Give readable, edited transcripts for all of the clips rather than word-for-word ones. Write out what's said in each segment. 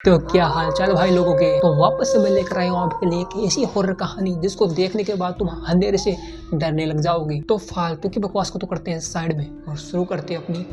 तो क्या हाल चाल भाई लोगों के। तो वापस से मैं लेकर आया हूँ आपके लिए एक ऐसी हॉरर कहानी जिसको देखने के बाद तुम अंधेरे से डरने लग जाओगे। तो फालतू की बकवास को तो करते हैं साइड में और शुरू करते हैं अपनी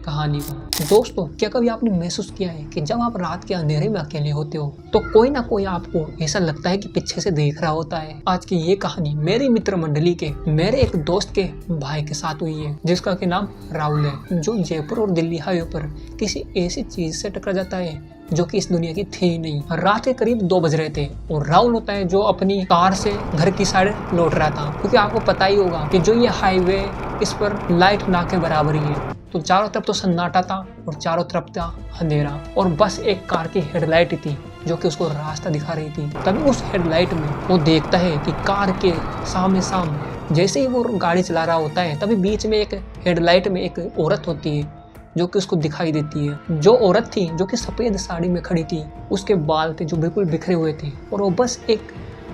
कहानी को। दोस्तों, क्या कभी आपने महसूस किया है कि जब आप रात के अंधेरे में अकेले होते हो तो कोई ना कोई आपको ऐसा लगता है कि पीछे से देख रहा होता है। आज की ये कहानी मेरी मित्र मंडली के मेरे एक दोस्त के भाई के साथ हुई है, जिसका के नाम राहुल है, जो जयपुर और दिल्ली हाईवे पर किसी ऐसी चीज से टकरा जाता है जो कि इस दुनिया की थी ही नहीं। रात के करीब 2 बज रहे थे और राहुल होता है जो अपनी कार से घर की साइड लौट रहा था, क्योंकि आपको पता ही होगा कि जो ये हाईवे इस पर लाइट ना के बराबर ही है। तो चारों तरफ तो सन्नाटा था और चारों तरफ था अंधेरा और बस एक कार की हेडलाइट थी जो कि उसको रास्ता दिखा रही थी। तभी उस हेडलाइट में वो देखता है कि कार के सामने जैसे ही वो गाड़ी चला रहा होता है तभी बीच में एक हेडलाइट में एक औरत होती है जो कि उसको दिखाई देती है। जो औरत थी जो कि सफेद साड़ी में खड़ी थी, उसके बाल थे जो बिल्कुल बिखरे हुए थे और वो बस एक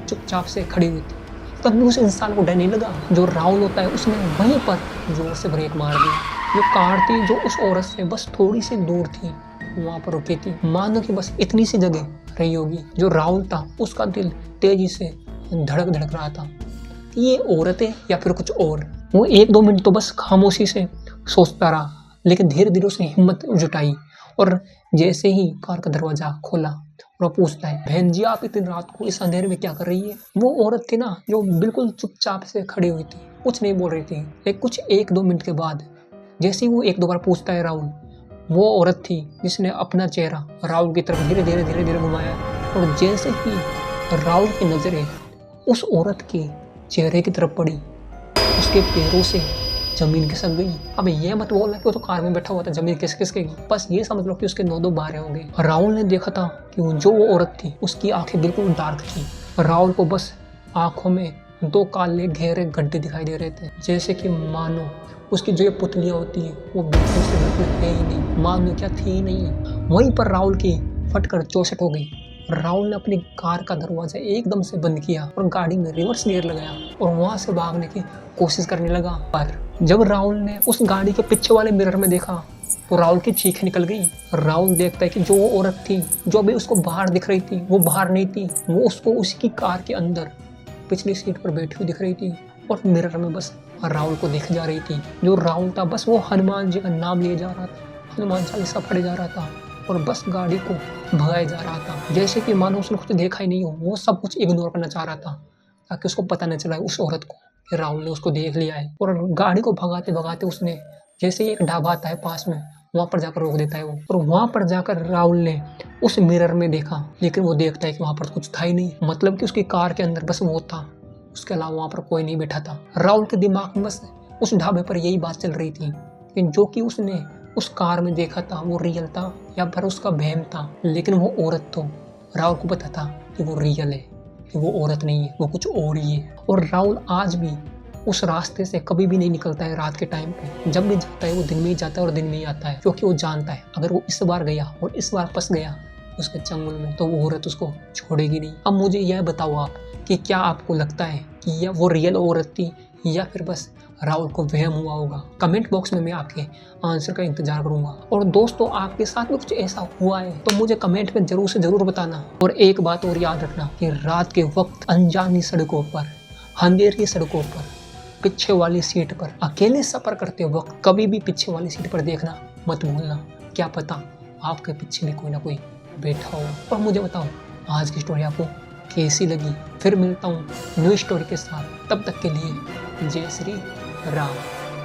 चुपचाप से खड़ी हुई थी। तभी उस इंसान को डर नहीं लगा। जो राहुल होता है उसने वहीं पर जोर से ब्रेक मार दिया। जो कार थी जो उस औरत से बस थोड़ी सी दूर थी वहां पर रुकी थी। मानो कि बस इतनी सी जगह रही होगी। जो राहुल था उसका दिल तेजी से धड़क रहा था कि ये औरत है या फिर कुछ और। वो 1-2 मिनट तो बस खामोशी से सोचता रहा, लेकिन धीरे धीरे उसने हिम्मत जुटाई और जैसे ही कार का दरवाजा खोला और पूछता है, बहन जी आप इतनी रात को इस अंधेरे में क्या कर रही है। वो औरत थी ना जो बिल्कुल चुपचाप से खड़ी हुई थी, कुछ नहीं बोल रही थी। लेकिन कुछ 1-2 मिनट के बाद जैसे ही वो 1-2 बार पूछता है राहुल, वो औरत थी जिसने अपना चेहरा राहुल की तरफ धीरे धीरे घुमाया और जैसे ही राहुल की नजरें उस औरत के चेहरे की तरफ पड़ी, उसके पैरों से जमीन खिसक गई। अब ये मत बोलना कि वो तो कार में बैठा हुआ था, जमीन खिसक गई। बस ये समझ लो कि उसके 9-2 बारे हो गए। राहुल ने देखा था कि जो वो औरत थी उसकी आंखें बिल्कुल डार्क थी। राहुल को बस आंखों में 2 काले गहरे गड्ढे दिखाई दे रहे थे, जैसे कि मानो उसकी जो ये पुतलियां होती है वो बिल्कुल से बिल्कुल है ही नहीं, मानो क्या थी ही नहीं। वहीं पर राहुल की फटकर चौसट हो गई। राहुल ने अपनी कार का दरवाजा एकदम से बंद किया और गाड़ी में रिवर्स गियर लगाया और वहां से भागने की कोशिश करने लगा। पर जब राहुल ने उस गाड़ी के पीछे वाले मिरर में देखा तो राहुल की चीख निकल गई। राहुल देखता है कि जो वो औरत थी जो अभी उसको बाहर दिख रही थी वो बाहर नहीं थी, वो उसको उसकी कार के अंदर पिछली सीट पर बैठी हुई दिख रही थी और मिरर में बस राहुल को देख जा रही थी। जो राहुल था बस वो हनुमान जी का नाम लिए जा रहा था, हनुमान चालीसा पढ़े जा रहा था और बस गाड़ी को भगाया जा रहा था, जैसे कि मानो उसने कुछ देखा ही नहीं हो। वो सब कुछ इग्नोर करना चाह रहा था ताकि उसको पता न चला उस औरत को कि राहुल ने उसको देख लिया है। और गाड़ी को भगाते भगाते उसने जैसे ही एक ढाबा आता है पास में, वहां पर जाकर रोक देता है वो। और वहां पर जाकर राहुल ने उस मिरर में देखा, लेकिन वो देखता है कि वहां पर कुछ था ही नहीं। मतलब कि उसकी कार के अंदर बस वो था, उसके अलावा वहां पर कोई नहीं बैठा था। राहुल के दिमाग में बस उस ढाबे पर यही बात चल रही थी कि जो कि उसने उस कार में देखा था वो रियल था या फिर उसका वहम था। लेकिन वो औरत तो राहुल को पता था कि वो रियल है, कि वो औरत नहीं है, वो कुछ और ही है। और राहुल आज भी उस रास्ते से कभी भी नहीं निकलता है रात के टाइम पे। जब भी जाता है वो दिन में ही जाता है और दिन में ही आता है, क्योंकि वो जानता है अगर वो इस बार गया और इस बार फंस गया उसके चंगुल में तो वो औरत उसको छोड़ेगी नहीं। अब मुझे यह बताओ आप कि क्या आपको लगता है कि यह वो रियल औरत थी या फिर बस राहुल को वहम हुआ होगा। कमेंट बॉक्स में मैं आपके आंसर का इंतजार करूंगा। और दोस्तों, आपके साथ में कुछ ऐसा हुआ है तो मुझे कमेंट में जरूर से जरूर बताना। और एक बात और याद रखना कि रात के वक्त अनजानी सड़कों पर, अंधेरी सड़कों पर, पीछे वाली सीट पर अकेले सफर करते वक्त कभी भी पीछे वाली सीट पर देखना मत भूलना। क्या पता आपके पीछे भी कोई ना कोई बैठा हो। और मुझे बताओ आज की स्टोरी आपको कैसी लगी। फिर मिलता हूँ न्यू स्टोरी के साथ, तब तक के लिए जय श्री राम।